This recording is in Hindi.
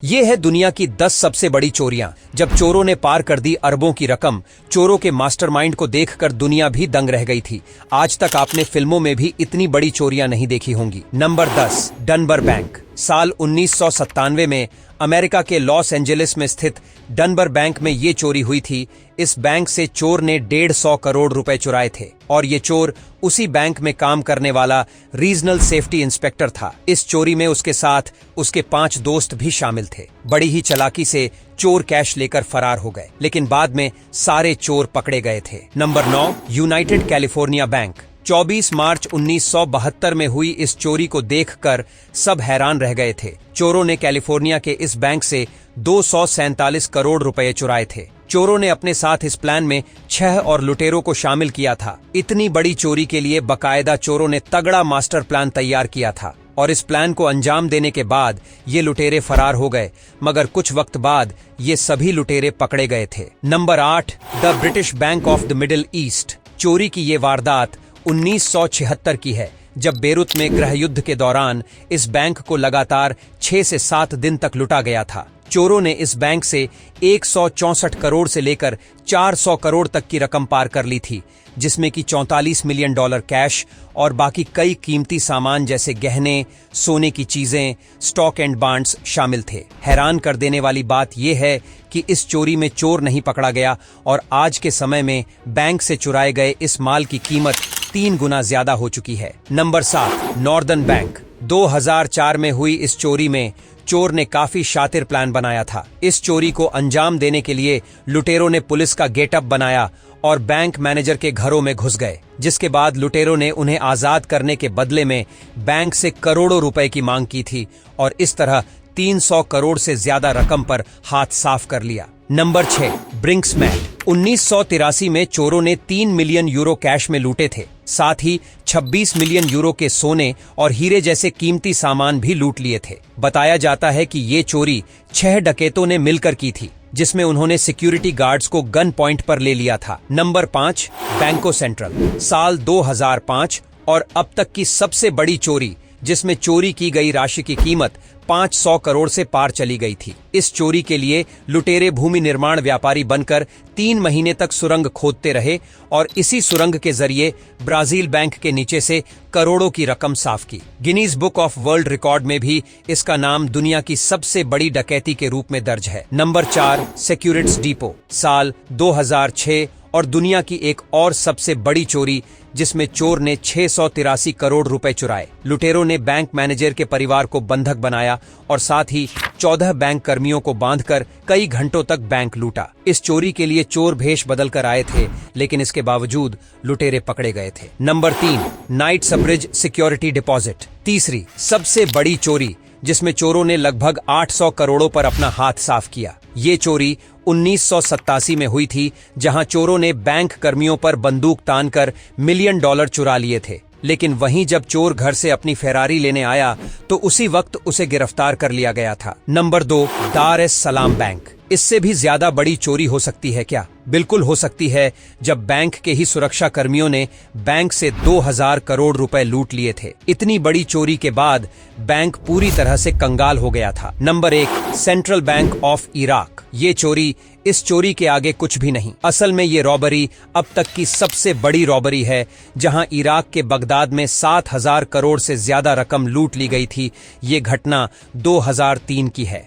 ये है दुनिया की 10 सबसे बड़ी चोरियां। जब चोरों ने पार कर दी अरबों की रकम, चोरों के मास्टरमाइंड को देखकर दुनिया भी दंग रह गई थी। आज तक आपने फिल्मों में भी इतनी बड़ी चोरियां नहीं देखी होंगी। Number 10, Dunbar bank. साल 1997 में अमेरिका के लॉस एंजेलिस में स्थित डनबर बैंक में ये चोरी हुई थी। इस बैंक से चोर ने 150 करोड़ रुपए चुराए थे और ये चोर उसी बैंक में काम करने वाला रीजनल सेफ्टी इंस्पेक्टर था। इस चोरी में उसके साथ उसके 5 दोस्त भी शामिल थे। बड़ी ही चालाकी से चोर कैश लेकर फरार हो गए, लेकिन बाद में सारे चोर पकड़े गए थे। Number 9, United California bank. 24 मार्च 1972 में हुई इस चोरी को देखकर सब हैरान रह गए थे। चोरों ने कैलिफोर्निया के इस बैंक से 247 करोड़ रुपए चुराए थे। चोरों ने अपने साथ इस प्लान में 6 और लुटेरों को शामिल किया था। इतनी बड़ी चोरी के लिए बकायदा चोरों ने तगड़ा मास्टर प्लान तैयार किया था और इस प्लान को अंजाम देने के बाद ये लुटेरे फरार हो गए, मगर कुछ वक्त बाद ये सभी लुटेरे पकड़े गए थे। Number 8, the British bank of the middle east. चोरी की ये वारदात 1976 की है, जब बेरूत में गृह युद्ध के दौरान इस बैंक को लगातार 6 से 7 दिन तक लूटा गया था। चोरों ने इस बैंक से 164 करोड़ से लेकर 400 करोड़ तक की रकम पार कर ली थी, जिसमें कि $44 मिलियन कैश और बाकी कई कीमती सामान जैसे गहने, सोने की चीजें, स्टॉक एंड बॉन्ड्स शामिल थे। हैरान कर देने वाली बात यह है कि इस चोरी में चोर नहीं पकड़ा गया और आज के समय में बैंक से चुराए गए इस माल की कीमत 3 गुना ज्यादा हो चुकी है। Number 7, northern bank. 2004 में हुई इस चोरी में चोर ने काफी शातिर प्लान बनाया था। इस चोरी को अंजाम देने के लिए लुटेरों ने पुलिस का गेटअप बनाया और बैंक मैनेजर के घरों में घुस गए, जिसके बाद लुटेरों ने उन्हें आजाद करने के बदले में बैंक से करोड़ों रुपए की मांग की थी और इस तरह 300 करोड़ से ज्यादा रकम पर हाथ साफ कर लिया। नंबर 6, ब्रिंक्समैन। 1983 में चोरों ने 3 मिलियन यूरो कैश में लूटे थे। साथ ही 26 मिलियन यूरो के सोने और हीरे जैसे कीमती सामान भी लूट लिए थे। बताया जाता है कि ये चोरी 6 डकैतों ने मिलकर की थी, जिसमें उन्होंने सिक्योरिटी गार्ड्स को गन पॉइंट पर ले लिया था। नंबर 5, बैंको सेंट्रल। साल 2005 और अब तक की सबसे बड़ी चोरी, जिसमें चोरी की गई राशि की कीमत 500 करोड़ से पार चली गई थी। इस चोरी के लिए लुटेरे भूमि निर्माण व्यापारी बनकर 3 महीने तक सुरंग खोदते रहे और इसी सुरंग के जरिए ब्राजील बैंक के नीचे से करोड़ों की रकम साफ की। Guinness book of world record में भी इसका नाम दुनिया की सबसे बड़ी डकैती के रूप में दर्ज है। Number 4, securities depot. साल 2006 और दुनिया की एक और सबसे बड़ी चोरी, जिसमें चोर ने 683 करोड़ रुपए चुराए। लुटेरों ने बैंक मैनेजर के परिवार को बंधक बनाया और साथ ही 14 बैंक कर्मियों को बांधकर कई घंटों तक बैंक लूटा। इस चोरी के लिए चोर भेष बदलकर आए थे, लेकिन इसके बावजूद लुटेरे पकड़े गए थे। Number 3, Knightsbridge security deposit. तीसरी सबसे बड़ी चोरी, जिसमें चोरों ने लगभग 800 करोड़ों पर अपना हाथ साफ किया। ये चोरी 1987 में हुई थी, जहां चोरों ने बैंक कर्मियों पर बंदूक तानकर $1 मिलियन चुरा लिए थे। लेकिन वहीं जब चोर घर से अपनी फेरारी लेने आया तो उसी वक्त उसे गिरफ्तार कर लिया गया था। नंबर 2, दार एस सलाम बैंक। इससे भी ज्यादा बड़ी चोरी हो सकती है क्या? बिल्कुल हो सकती है, जब बैंक के ही सुरक्षा कर्मियों ने बैंक से 2000 करोड़ रुपए लूट लिए थे। इतनी बड़ी चोरी के बाद बैंक पूरी तरह से कंगाल हो गया था। Number 1, central bank of Iraq. ये चोरी इस चोरी के आगे कुछ भी नहीं। असल में ये रॉबरी अब तक की सबसे बड़ी रॉबरी है, जहां इराक के बगदाद में 7000 करोड़ से ज्यादा रकम लूट ली गई थी। ये घटना 2003 की है।